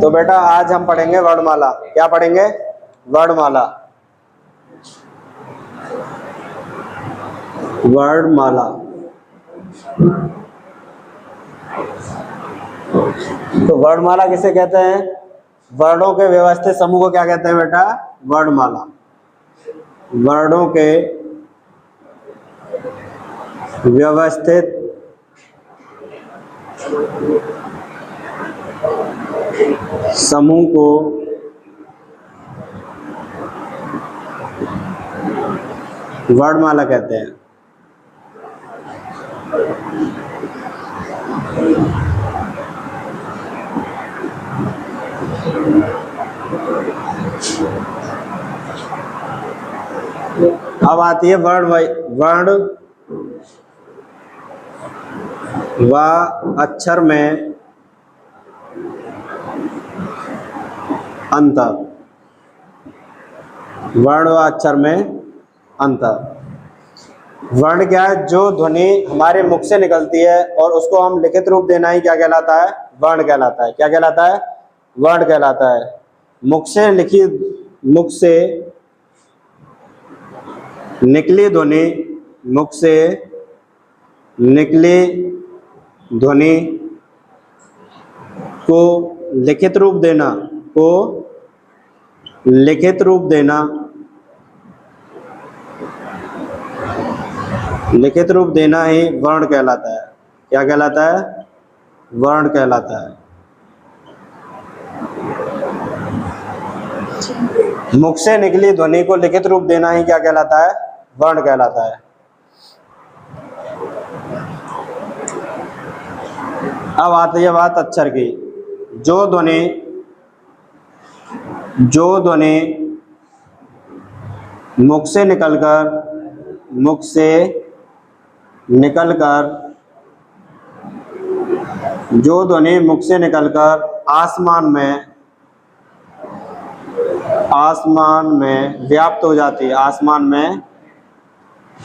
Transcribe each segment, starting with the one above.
तो बेटा आज हम पढ़ेंगे वर्णमाला। क्या पढ़ेंगे? वर्णमाला। वर्णमाला। तो वर्णमाला किसे कहते हैं? वर्णों के व्यवस्थित समूह को क्या कहते हैं बेटा? वर्णमाला। वर्णों के व्यवस्थित समूह को वर्णमाला कहते हैं। अब आती है वर्ण व अक्षर में अंतर। वर्ण व अक्षर में अंतर। वर्ण क्या है? जो ध्वनि हमारे मुख से निकलती है और उसको हम लिखित रूप देना ही क्या कहलाता है? वर्ण कहलाता है। क्या कहलाता है? वर्ण कहलाता है। मुख से निकली ध्वनि, मुख से निकली ध्वनि को लिखित रूप देना, लिखित रूप देना ही वर्ण कहलाता है। क्या कहलाता है? वर्ण कहलाता है। मुख से निकली ध्वनि को लिखित रूप देना ही क्या कहलाता है? वर्ण कहलाता है। अब आती है बात अक्षर की। जो ध्वनि मुख से निकलकर आसमान में व्याप्त हो जाती है। आसमान में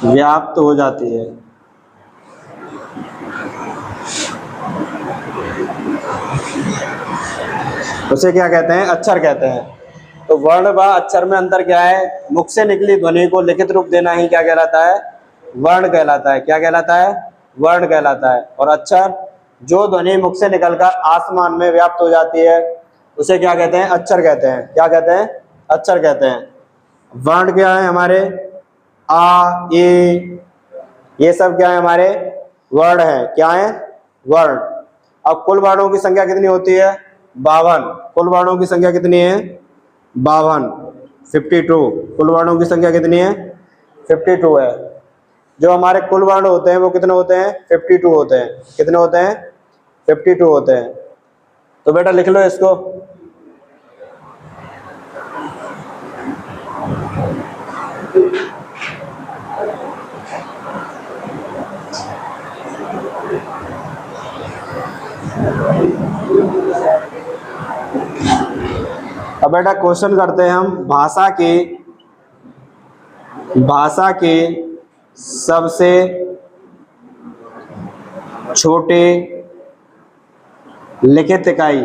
व्याप्त हो जाती है। उसे क्या कहते हैं? अक्षर कहते हैं। तो वर्ण व अक्षर में अंतर क्या है? मुख से निकली ध्वनि को लिखित रूप देना ही क्या कहलाता है? वर्ण कहलाता है। क्या कहलाता है? वर्ण कहलाता है। और अक्षर, जो ध्वनि मुख से निकलकर आसमान में व्याप्त हो जाती है उसे क्या कहते हैं? अक्षर कहते हैं। क्या कहते हैं? अक्षर कहते हैं। वर्ण क्या है हमारे? आ, ए, ये सब क्या है हमारे? वर्ण है। क्या है? वर्ण। अब कुल वर्णों की संख्या कितनी होती है? 52। कुल वर्णों की संख्या कितनी है? 52, 52। कुल वर्णों की संख्या कितनी है? 52 है। जो हमारे कुल वर्ण होते हैं वो कितने होते हैं? 52 होते हैं। कितने होते हैं? 52 होते हैं। तो बेटा लिख लो इसको। अब बेटा क्वेश्चन करते हैं हम। भाषा के सबसे छोटे लिखित इकाई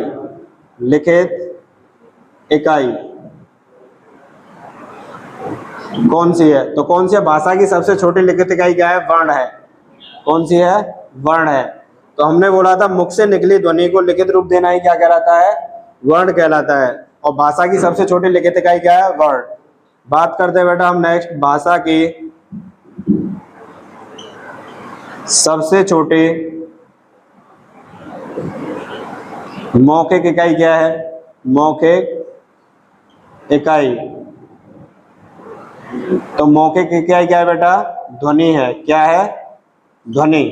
कौन सी है? तो कौन सी है? भाषा की सबसे छोटी लिखित इकाई क्या है? वर्ण है। कौन सी है? वर्ण है। तो हमने बोला था मुख से निकली ध्वनि को लिखित रूप देना ही क्या कहलाता है? वर्ण कहलाता है। और भाषा की सबसे छोटी लिखित इकाई क्या है? वर्ण। बात करते हैं बेटा हम नेक्स्ट। भाषा की सबसे छोटी मौखिक इकाई क्या है? मौखिक इकाई। तो मौखिक इकाई क्या है बेटा? ध्वनि है। क्या है? ध्वनि।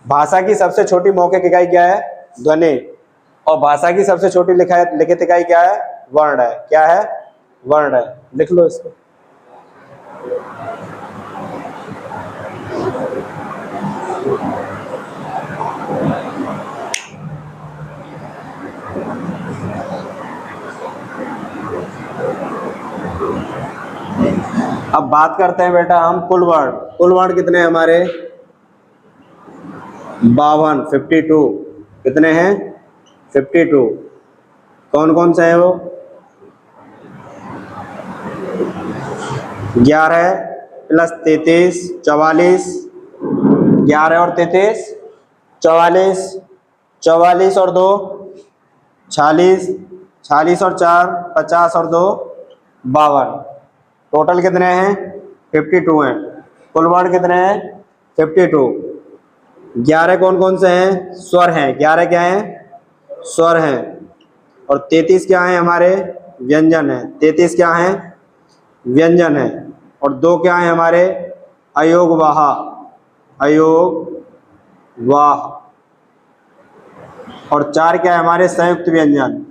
भाषा की सबसे छोटी मौखिक इकाई क्या है? ध्वनि। और भाषा की सबसे छोटी लिखित इकाई क्या है? वर्ण है। क्या है? वर्ण है। लिख लो इसको। अब बात करते हैं बेटा हम कुल वर्ण। कुल वर्ण कितने हैं हमारे? 52, 52। कितने हैं? 52। कौन कौन से हैं वो? 11 प्लस 33 44, 11 और 33 44, 44 और 2 46, 46 और 4 50 और 2 52। टोटल कितने हैं? 52 हैं। कुल वर्ण कितने हैं? 52। 11 कौन कौन से हैं? स्वर हैं। 11 क्या हैं? स्वर हैं। और 33 क्या है? हमारे व्यंजन है। 33 क्या है? व्यंजन है। और 2 क्या है हमारे? अयोगवाह, अयोगवाह। और 4 क्या है हमारे? संयुक्त व्यंजन,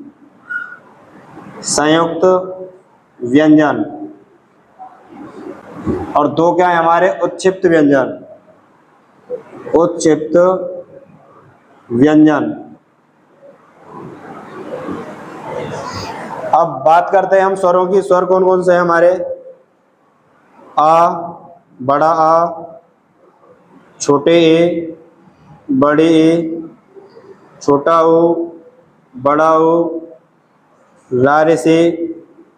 संयुक्त व्यंजन। और 2 क्या है हमारे? उत्क्षिप्त व्यंजन, उत्क्षिप्त व्यंजन। अब बात करते हैं हम स्वरों की। स्वर कौन कौन से हैं हमारे? आ, बड़ा आ, छोटे ए, बड़े ए, छोटा ओ, बड़ा ओ, रारे से,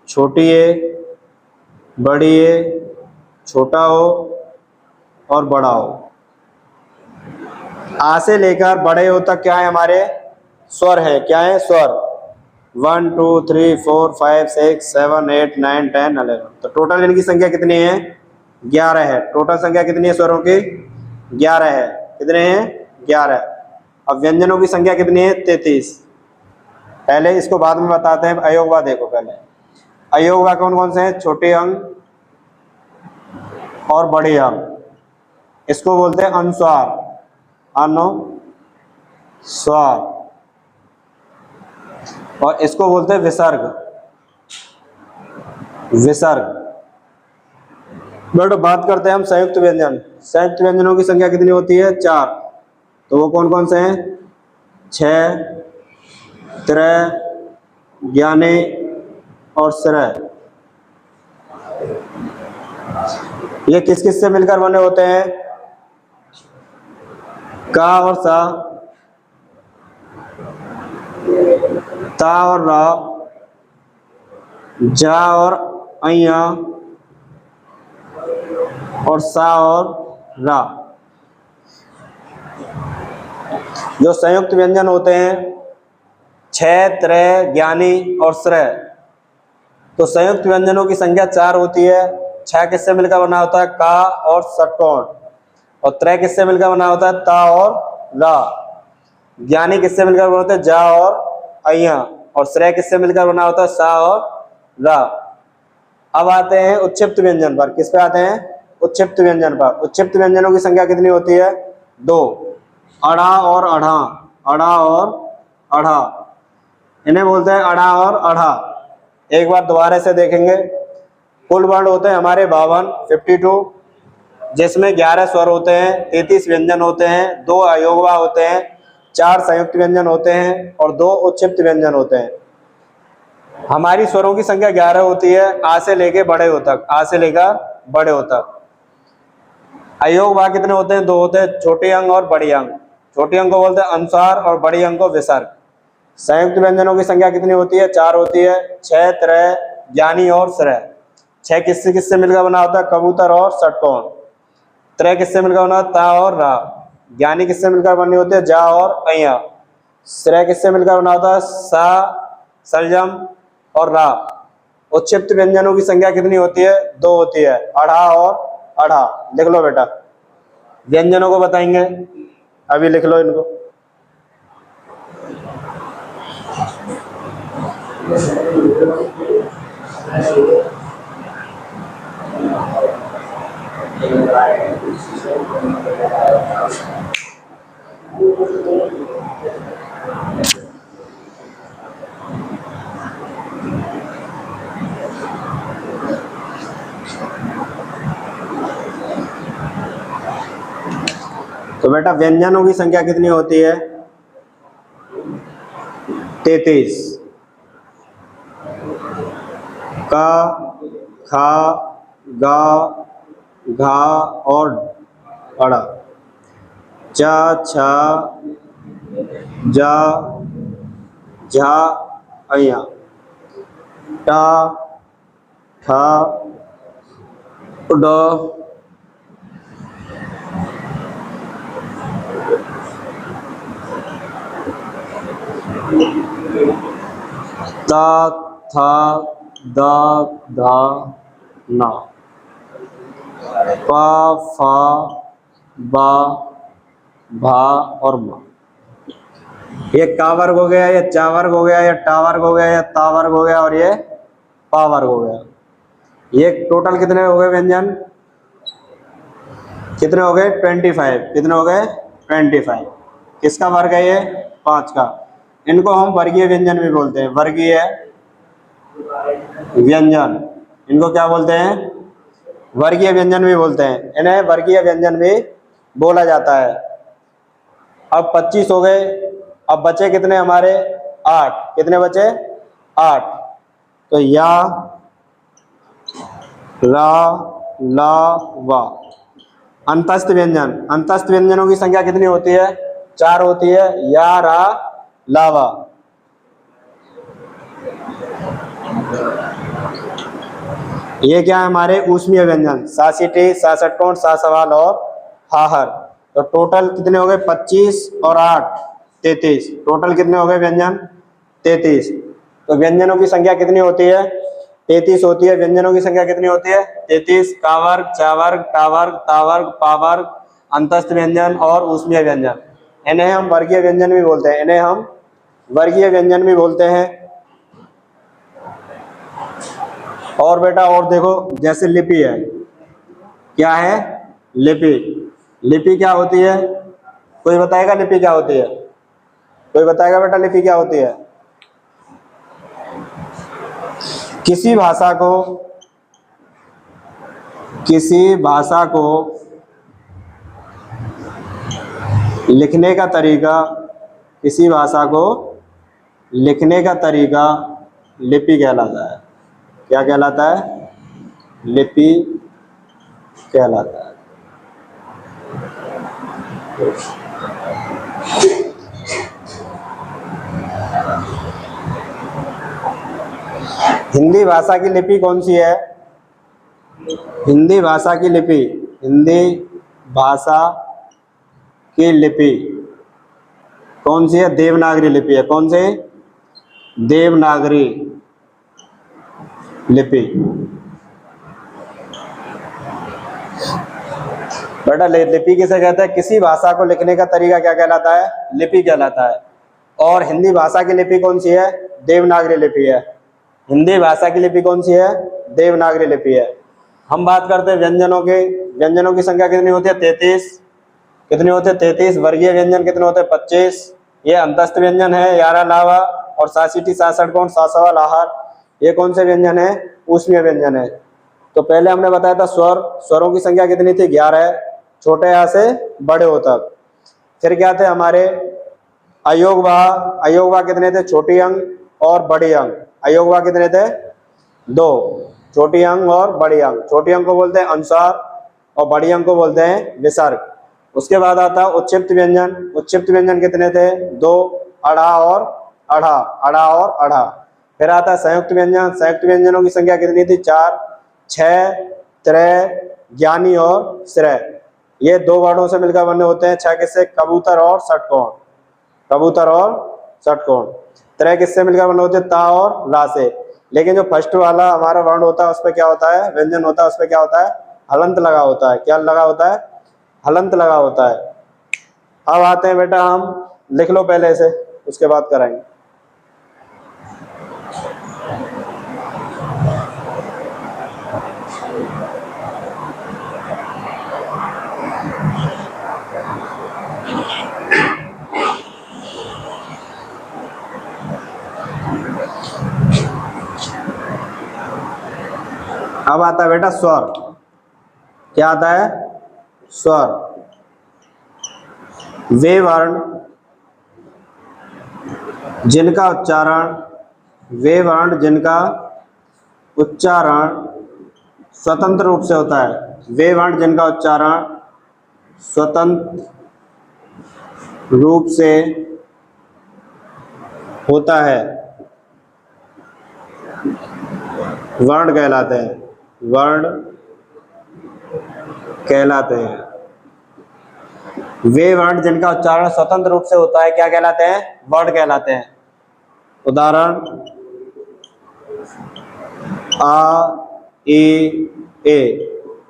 छोटी ए, बड़ी ए, छोटा ओ और बड़ा ओ। आ से लेकर बड़े ओ तक क्या है हमारे? स्वर है। क्या है? स्वर। 1 2 3 4 5 6 7 8 9 10 11। तो टोटल इनकी संख्या कितनी है? 11 है। टोटल संख्या कितनी है स्वरों की? 11 है। कितने हैं? 11। अब व्यंजनों की संख्या कितनी है? 33। पहले इसको बाद में बताते हैं। अयोगवा देखो पहले। अयोगवा कौन कौन से हैं? छोटे अंग और बड़े अंग। इसको बोलते हैं अनुस्वार, अनुस्वार। और इसको बोलते हैं विसर्ग, विसर्ग। बट बात करते हैं हम संयुक्त व्यंजन। संयुक्त व्यंजनों की संख्या कितनी होती है? 4। तो वो कौन कौन से हैं? 6, त्रय, ज्ञाने और श्रय। ये किस किस से मिलकर बने होते हैं? का और सा, ता और रा, जा और अया और सा और रा। जो संयुक्त व्यंजन होते हैं 6, त्रय, ज्ञानी और श्रय। तो संयुक्त व्यंजनों की संख्या 4 होती है। 6 किससे मिलकर बना होता है? का और षट्कोण। और त्रय किससे मिलकर बना होता है? ता और रा। ज्ञानी किससे मिलकर बना होता है? जा और अया। और श्रय किससे मिलकर बना होता है? सा और रा। अब आते हैं उत्क्षिप्त व्यंजन पर। किस पे आते हैं? उत्क्षिप्त व्यंजन पर। उत्क्षिप्त व्यंजनों की संख्या कितनी होती है? 2। अड़ा और अढ़ा, अड़ा और अढ़ा। इन्हें बोलते हैं अड़ा और अढ़ा। एक बार दोबारा से देखेंगे। कुल वर्ण होते हैं हमारे 52, 52, जिसमें 11 स्वर होते हैं, 33 व्यंजन होते हैं, 2 अयोगवा होते हैं, 4 संयुक्त व्यंजन होते हैं और 2 उत्क्षिप्त व्यंजन होते हैं। हमारी स्वरों की संख्या 11 होती है, आ से लेके बड़े हो तक, आ से लेकर बड़े हो तक। अयोगवा कितने होते हैं? 2 होते हैं, छोटे अंग और बड़ी अंग। छोटे अंग को बोलते हैं अनुस्वार और बड़ी अंग को विसर्ग। संयुक्त व्यंजनों की संख्या कितनी होती है? 4 होती है। 6, त्रय, ज्ञानी और श्रय। 6 किससे किससे मिलकर बना होता है? कबूतर और षट्कोण। त्रय किससे मिलकर बना होता है? ता और रा। ज्ञानी किससे मिलकर बनी होती है? जा और अया। श्रय किससे मिलकर बना होता है? सा, सलजम और रा। उत्क्षिप्त व्यंजनों की संख्या कितनी होती है? 2 होती है। अढ़ा और अढ़ा। लिख लो बेटा, व्यंजनों को बताएंगे, अभी लिख लो इनको। तो बेटा व्यंजनों की संख्या कितनी होती है? 33। का, खा, गा, घा और अड़ा। चा, छा, जा, झा અહીંયા ટા ઠ ડ ત थ द ध न प फ ब भ और म। ये का वर्ग हो गया, ये चा वर्ग हो गया, ये टा वर्ग हो गया, ये ता वर्ग हो गया और ये पा वर्ग हो गया। ये टोटल कितने हो गए व्यंजन, कितने हो गए 25। कितने हो गए 25। किसका वर्ग है ये 5 का। इनको हम वर्गीय व्यंजन भी बोलते हैं, वर्गीय व्यंजन। इनको क्या बोलते हैं, वर्गीय व्यंजन भी बोलते हैं, इन्हें वर्गीय व्यंजन भी बोला जाता है। अब 25 हो गए, अब बचे कितने हमारे 8। कितने बचे 8। तो या रा ला वा। अंतस्थ व्यंजन, अंतस्थ व्यंजनों की संख्या कितनी होती है 4 होती है। या रा ला वा। ये क्या है हमारे ऊष्मीय व्यंजन, सासिटी, सासठकोण, सासवाल और हाहर। तो टोटल कितने हो गए 25 और 8 33। टोटल कितने हो गए व्यंजन 33। तो व्यंजनों की संख्या कितनी होती है 33 होती है। व्यंजनों की संख्या कितनी होती है 33। का वर्ग, चा वर्ग, टा वर्ग, ता वर्ग, पा वर्ग, अंतस्थ व्यंजन और ऊष्मीय व्यंजन। इन्हें हम वर्गीय व्यंजन भी बोलते हैं, इन्हें हम वर्गीय व्यंजन भी बोलते हैं। और बेटा और देखो, जैसे लिपि है, क्या है लिपि। लिपि क्या होती है, कोई बताएगा लिपि क्या होती है, कोई बताएगा बेटा लिपि क्या होती है। किसी भाषा को लिखने का तरीका, किसी भाषा को लिखने का तरीका लिपि कहलाता है। क्या कहलाता है, लिपि कहलाता है। हिंदी भाषा की लिपि कौन सी है, हिंदी भाषा की लिपि, हिंदी भाषा की लिपि कौन सी है, देवनागरी लिपि है। कौन सी, देवनागरी लिपि। बेटा लिपि किसे कहते हैं, किसी भाषा को लिखने का तरीका क्या कहलाता है, लिपि कहलाता है। और हिंदी भाषा की लिपि कौन सी है, देवनागरी लिपि है। हिंदी भाषा की लिपि कौन सी है, देवनागरी लिपि है। हम बात करते हैं व्यंजनों की। व्यंजनों की संख्या कितनी होती है 33। कितनी होते हैं 33। वर्गीय व्यंजन कितने होते हैं 25। ये अंतस्थ व्यंजन है, यारा लावा और सासिटी, सासठकोण, सासवाल, आहार। ये कौन से व्यंजन है, ऊष्मीय व्यंजन है। तो पहले हमने बताया था स्वर, स्वरों की संख्या कितनी थी 11, छोटे आ से बड़े ओ तक। फिर क्या थे हमारे अयोगवाह, अयोगवाह कितने थे, छोटी अंग और बड़ी अंग। अयोगवाह कितने थे 2, छोटी अंग और बड़ी अंग। छोटी अंग को बोलते हैं अनुस्वार और बड़ी अंग को बोलते हैं विसर्ग। उसके बाद आता है उच्चिप्त व्यंजन। उच्चिप्त व्यंजन कितने थे 2, अढ़ा और अढ़ा, अढ़ा और अढ़ा। फिर आता है संयुक्त व्यंजन। संयुक्त व्यंजनों की संख्या कितनी थी 4, 6, त्रय, ज्ञानी और श्रेय। ये 2 वर्णों से मिलकर बने होते हैं। 6 किससे, कबूतर और षटकोण, कबूतर और षटकोण। त्रय किससे मिलकर बने होते हैं, ता और ला से। लेकिन जो फर्स्ट वाला हमारा वर्ण होता है उस पर क्या होता है, व्यंजन होता है, उस पर क्या होता है, हलंत लगा होता है। क्या लगा होता है, हलंत लगा होता है। अब आते हैं बेटा, हम लिख लो पहले से, उसके बाद कराएंगे। अब आता है बेटा स्वर। क्या आता है, स्वर। वे वर्ण जिनका उच्चारण, वे वर्ण जिनका उच्चारण स्वतंत्र रूप से होता है। वे वर्ण जिनका उच्चारण स्वतंत्र रूप से होता है वर्ण कहलाते हैं, वर्ण कहलाते हैं। वे वर्ण जिनका उच्चारण स्वतंत्र रूप से होता है क्या कहलाते हैं? वर्ण कहलाते हैं। उदाहरण आ, ई, ए,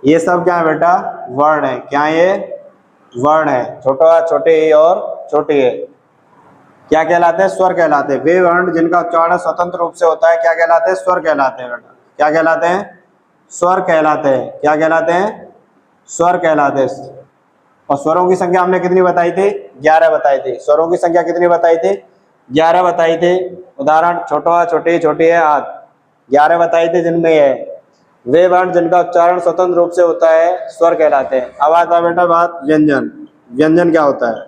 ये सब क्या है बेटा? वर्ण है। क्या ये? वर्ण है। छोटा, छोटे ए और छोटे ए क्या कहलाते हैं? स्वर कहलाते हैं। वे वर्ण जिनका उच्चारण स्वतंत्र रूप से होता है क्या कहलाते हैं? स्वर कहलाते हैं बेटा। क्या कहलाते हैं? स्वर कहलाते हैं। क्या कहलाते हैं? स्वर कहलाते हैं। और स्वरों की संख्या हमने कितनी बताई थी? 11 बताई थी। स्वरों की संख्या कितनी बताई थी? 11 बताई थी। उदाहरण छोटा, छोटे, छोटे है, आद 11 बताई थी जिनमें है। वे वर्ण जिनका उच्चारण स्वतंत्र रूप से होता है स्वर कहलाते हैं। अब आता बेटा बात व्यंजन। व्यंजन क्या होता है?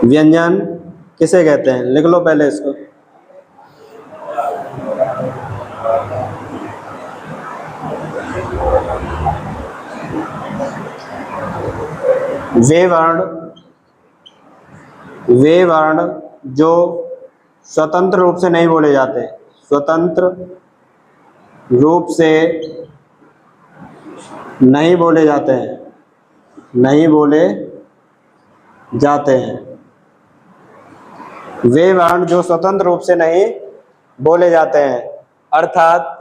व्यंजन किसे कहते हैं? लिख लो पहले इसको। वे वर्ण जो स्वतंत्र रूप से नहीं बोले जाते, स्वतंत्र रूप से नहीं बोले जाते हैं, नहीं बोले जाते हैं। वे वर्ण जो स्वतंत्र रूप से नहीं बोले जाते हैं, अर्थात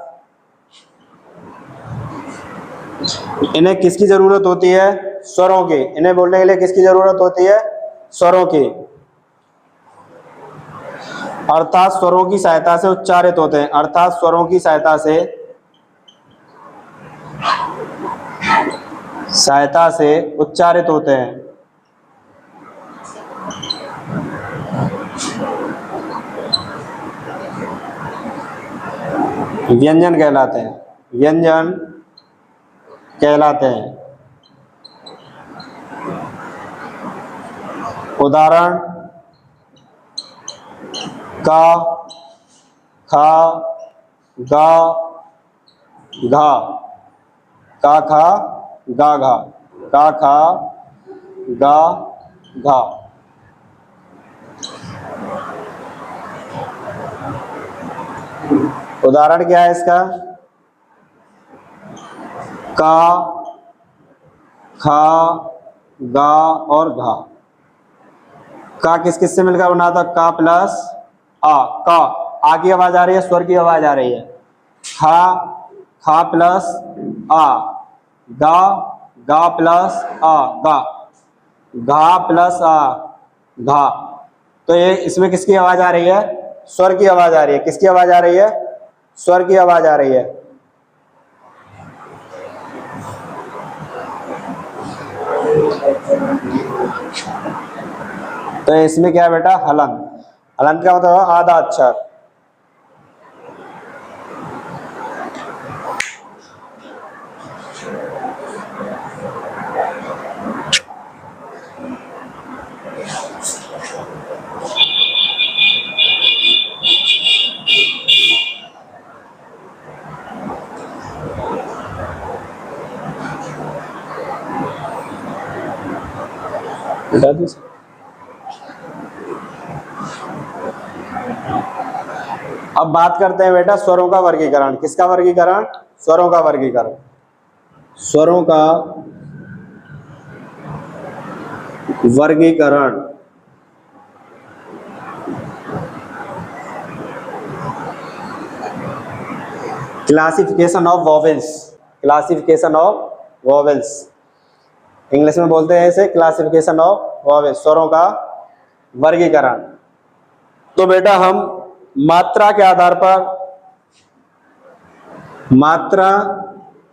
इन्हें किसकी जरूरत होती है? स्वरों की। इन्हें बोलने के लिए किसकी जरूरत होती है? स्वरों की। अर्थात स्वरों की सहायता से उच्चारित होते हैं, अर्थात स्वरों की सहायता से उच्चारित होते हैं। व्यंजन कहलाते हैं, व्यंजन कहलाते हैं। उदाहरण का, खा, गा, घा, का, खा, गा, घा, का, खा, गा, घा। उदाहरण क्या है इसका? का, खा, गा और घा। का किस किस से मिलकर बना था? का प्लस आ। का, आ की आवाज आ रही है, स्वर की आवाज आ रही है। खा, खा प्लस आ। गा, गा प्लस आ, गा। घा प्लस आ, घा। तो ये इसमें किसकी आवाज आ रही है? स्वर की आवाज आ रही है। किसकी आवाज आ रही है? स्वर की आवाज आ रही है। तो इसमें क्या है बेटा? हलंत। हलंत का मतलब आधा अक्षर। अब बात करते हैं बेटा स्वरों का वर्गीकरण। किसका वर्गीकरण? स्वरों का वर्गीकरण। स्वरों का वर्गीकरण। Classification of vowels. Classification of vowels, English में बोलते हैं इसे क्लासिफिकेशन ऑफ वॉवेल्स। स्वरों का वर्गीकरण। तो बेटा हम मात्रा के आधार पर, मात्रा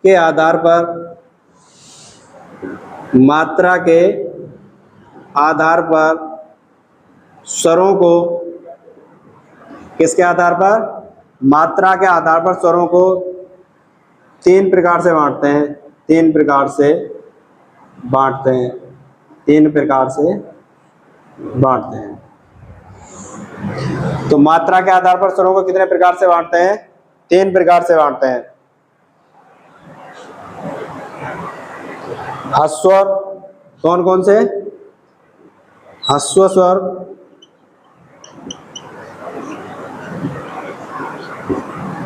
के आधार पर, मात्रा के आधार पर स्वरों को, किसके आधार पर? मात्रा के आधार पर स्वरों को 3 प्रकार से बांटते हैं। 3 प्रकार से बांटते हैं। 3 प्रकार से बांटते हैं। तो मात्रा के आधार पर स्वरों को कितने प्रकार से बांटते हैं? 3 प्रकार से बांटते हैं। ह्रस्व, कौन कौन से? ह्रस्व स्वर,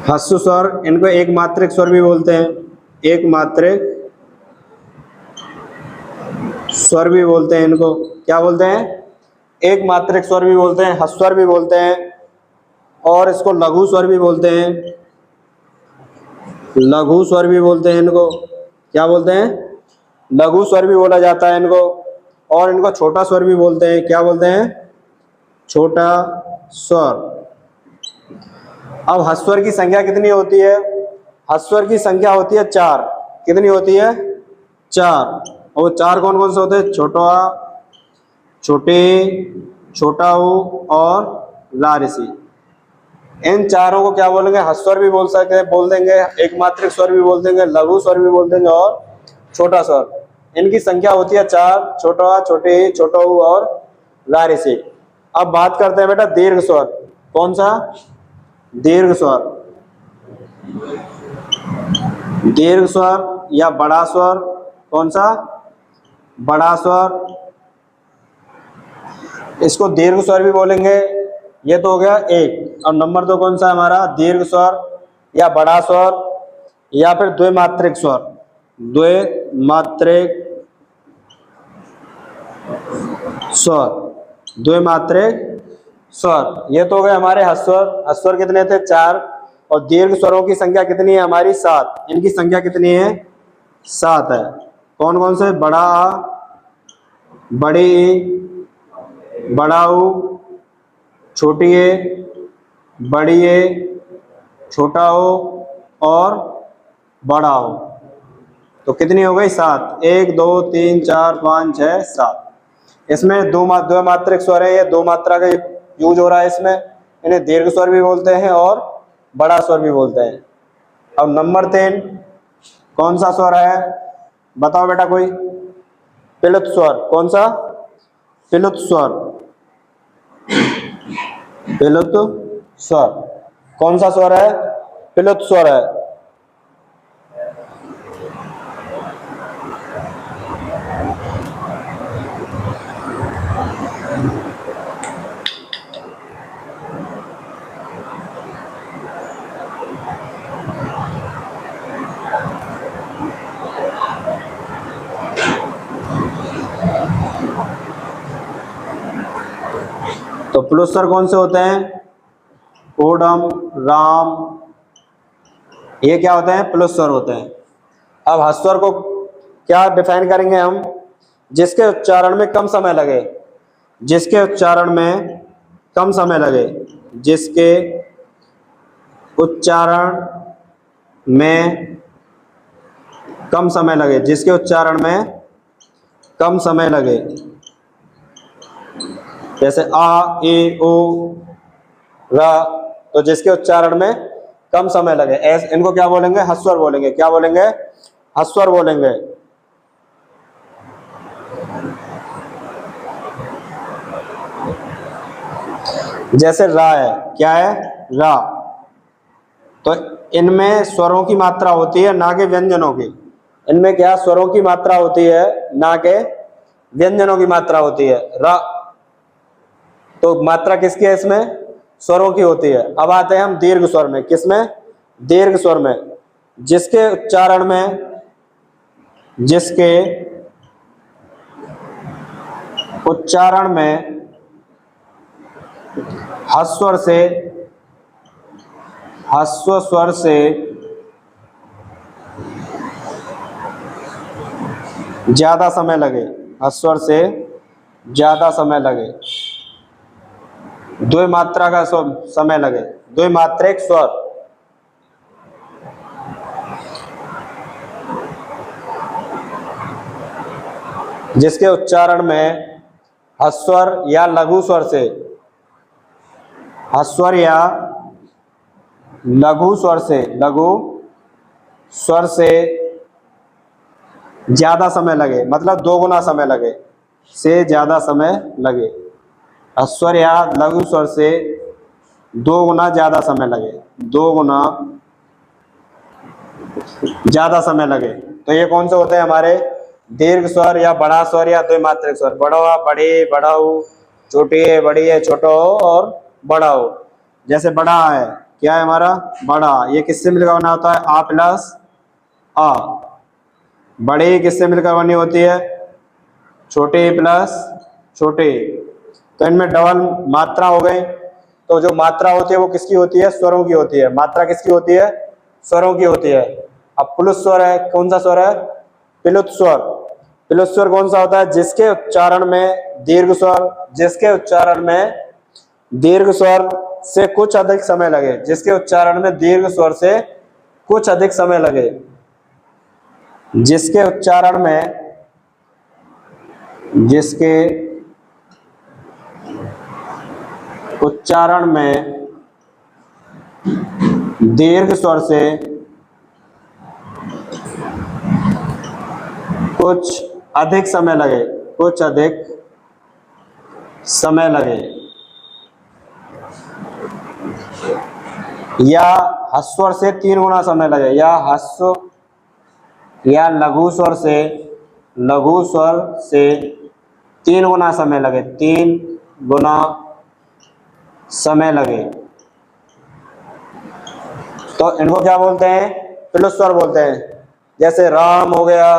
ह्रस्व स्वर, इनको एक मात्रिक स्वर भी बोलते हैं, एक मात्रिक स्वर भी बोलते हैं। इनको क्या बोलते हैं? एक मात्रिक स्वर भी बोलते हैं, ह्रस्व स्वर भी बोलते हैं, और इसको लघु स्वर भी बोलते हैं, लघु स्वर भी बोलते हैं। इनको क्या बोलते हैं? लघु स्वर भी बोला जाता है इनको। और इनको छोटा स्वर भी बोलते हैं। क्या बोलते हैं? छोटा स्वर। अब ह्रस्व स्वर की संख्या कितनी होती है? ह्रस्व स्वर की संख्या होती है 4। कितनी होती है? 4। और वो 4 कौन कौन से होते हैं? छोटा, छोटे, छोटा ऊ और लारसी। इन चारों को क्या बोलेंगे? ह्रस्व स्वर भी बोल देंगे, एक मात्रिक स्वर भी बोल देंगे, लघु स्वर भी बोल देंगे और छोटा स्वर। इनकी संख्या होती है 4, छोटा, छोटे, छोटा ऊ और लारसी। अब बात करते हैं बेटा दीर्घ स्वर। कौन सा? दीर्घ स्वर। दीर्घ स्वर या बड़ा स्वर। कौन सा? बड़ा स्वर। इसको दीर्घ स्वर भी बोलेंगे। ये तो हो गया एक। और नंबर 2 कौन सा हमारा? दीर्घ स्वर या बड़ा स्वर या फिर द्विमात्रिक स्वर। द्विमात्रिक स्वर, द्विमात्रिक स्वर। ये तो हो गए हमारे ह्रस्व स्वर। ह्रस्व स्वर कितने थे? 4। और दीर्घ स्वरों की संख्या कितनी है हमारी? 7। इनकी संख्या कितनी है? 7 है। कौन कौन से? बड़ा आ, बड़ी ई, बड़ा ऊ, छोटी ए, बड़ी ए, छोटा ओ और बड़ा ओ। तो कितनी हो गई? 7। 1 2 3 4 5 6 7। इसमें दो मात्रिक स्वर है, ये 2 मात्रा का यूज हो रहा है इसमें। इन्हें दीर्घ स्वर भी बोलते हैं और बड़ा स्वर भी बोलते हैं। अब नंबर 3 कौन सा स्वर है? बताओ बेटा कोई। प्लुत स्वर। कौन सा? प्लुत स्वर। प्लुत स्वर। कौन सा स्वर है? प्लुत स्वर है। तो प्लुत स्वर कौन से होते हैं? ओडम, राम, ये क्या होते हैं? प्लुत स्वर होते हैं। अब ह्रस्व स्वर को क्या डिफाइन करेंगे हम? जिसके उच्चारण में कम समय लगे। जिसके उच्चारण में कम समय लगे। जिसके उच्चारण में कम समय लगे। जिसके उच्चारण में कम समय लगे। जैसे आ, ए, ओ, रा। तो जिसके उच्चारण में कम समय लगे, इनको क्या बोलेंगे? ह्रस्व स्वर बोलेंगे। क्या बोलेंगे? ह्रस्व स्वर बोलेंगे। जैसे रा है। क्या है? रा। तो इनमें स्वरों की मात्रा होती है, ना कि व्यंजनों की। इनमें क्या? स्वरों की मात्रा होती है, ना कि व्यंजनों की मात्रा होती है। रा तो मात्रा किसकी है? इसमें स्वरों की होती है। अब आते हैं हम दीर्घ स्वर में। किसमें? दीर्घ स्वर में। जिसके उच्चारण में ह्रस्व स्वर से ज्यादा समय लगे। ह्रस्व स्वर से ज्यादा समय लगे। द्विमात्रा का समय लगे। द्विमात्रिक स्वर। जिसके उच्चारण में ह्रस्व स्वर या लघु स्वर से, ह्रस्व स्वर या लघु स्वर से ज्यादा समय लगे, मतलब 2 गुना समय लगे, से ज्यादा समय लगे। ह्रस्व स्वर या लघु स्वर से 2 गुना ज्यादा समय लगे। 2 गुना ज्यादा समय लगे। तो ये कौन से होते हैं हमारे? दीर्घ स्वर या बड़ा स्वर या द्विमात्रिक स्वर। बड़ा, बड़ी, बड़ा हो, छोटी है, बड़ी है, छोटा हो और बड़ा हो। जैसे बड़ा है क्या है हमारा, बड़ा। ये किससे मिलकर बना होता है, आ प्लस आ। बड़े किससे मिलकर बनी होती है, छोटे प्लस छोटे। तो इनमें डबल मात्रा हो गई। तो जो मात्रा होती है वो किसकी होती है, स्वरों की होती है। मात्रा किसकी होती है, स्वरों की होती है। अब प्लुत स्वर है, कौन सा स्वर है, प्लुत स्वर। प्लुत स्वर कौन सा होता है, जिसके उच्चारण में दीर्घ स्वर, जिसके उच्चारण में दीर्घ स्वर से कुछ अधिक समय लगे, जिसके उच्चारण में दीर्घ स्वर से कुछ अधिक समय लगे, जिसके उच्चारण में, जिसके उच्चारण में दीर्घ स्वर से कुछ अधिक समय लगे, कुछ अधिक समय लगे, या ह्रस्व से 3 गुना समय लगे, या ह्रस्व या लघु स्वर से 3 गुना समय लगे, 3 गुना समय लगे, तो इनको क्या बोलते हैं, प्लुत स्वर बोलते हैं। जैसे राम हो गया,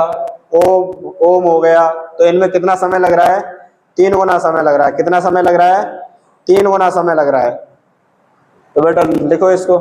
ओम हो गया, तो इनमें कितना समय लग रहा है, 3 गुना समय लग रहा है। कितना समय लग रहा है, 3 गुना समय लग रहा है। तो बेटा लिखो इसको।